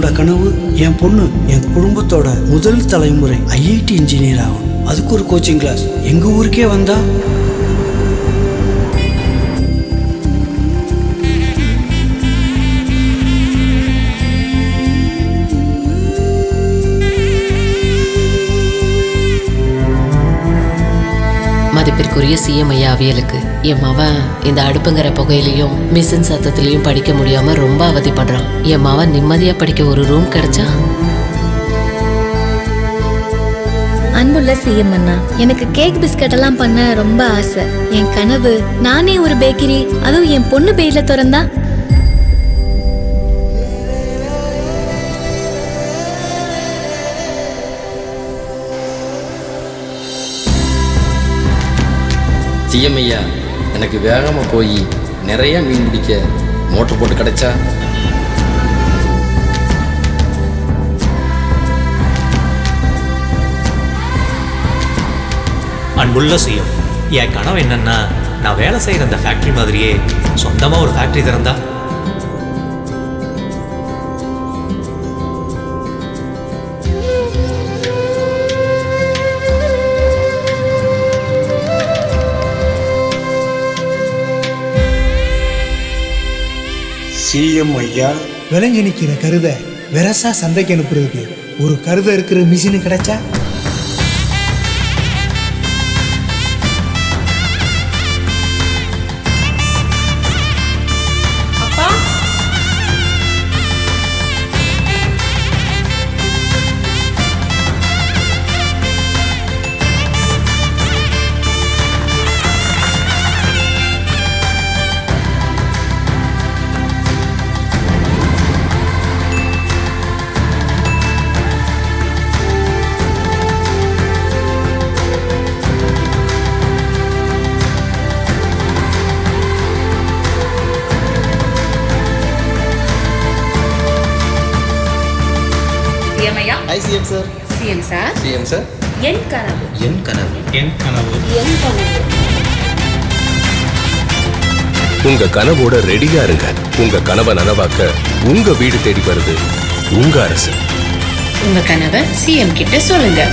என்னோட கனவு என் பொண்ணு என் குடும்பத்தோட முதல் தலைமுறை ஐஐடி இன்ஜினியர் ஆகும். அதுக்கு ஒரு கோச்சிங் கிளாஸ் எங்க ஊருக்கே வந்தா மதிப்பிற்குரிய சிஎம் ஐயா அவியலுக்கு என் மவன் இந்த அடுப்புங்கிற புகையிலையும் மிஷின் சத்தத்திலையும் படிக்க முடியாம ரொம்ப அவதிப்படுறான். என் மவன் நிம்மதியா படிக்க ஒரு ரூம் கிடைச்சா. அன்புள்ள சிஎம் அண்ணா, எனக்கு கேக் பிஸ்கட் எல்லாம் பண்ண ரொம்ப ஆசை. என் கனவு நானே ஒரு பேக்கரி, அதுவும் என் பொண்ணு பேர்ல திறந்தா. சிஎம் ஐயா, எனக்கு வேகமாக போய் நிறைய மீன் பிடிக்க மோட்டர் போட்டு கிடைச்சா. அன்புள்ள சிஎம், என் கனவு என்னன்னா நான் வேலை செய்கிற அந்த ஃபேக்ட்ரி மாதிரியே சொந்தமாக ஒரு ஃபேக்ட்ரி திறந்தா. சிஎம் ஐயா, விளைஞ்சு நிற்கிற கருதை வெரசா சந்தைக்கு அனுப்புறதுக்கு ஒரு கருதை இருக்கிற மிஷினு கிடைச்சா. CM sir. CM sir. CM sir. என் கனவு. என் கனவு. என் கனவு. என் கனவு. உங்க கனவோட ரெடியா இருங்க. உங்க கனவை நனவாக்க உங்க வீடு தேடி வருது உங்க அரசு. உங்க கனவை சிஎம் கிட்ட சொல்லுங்க.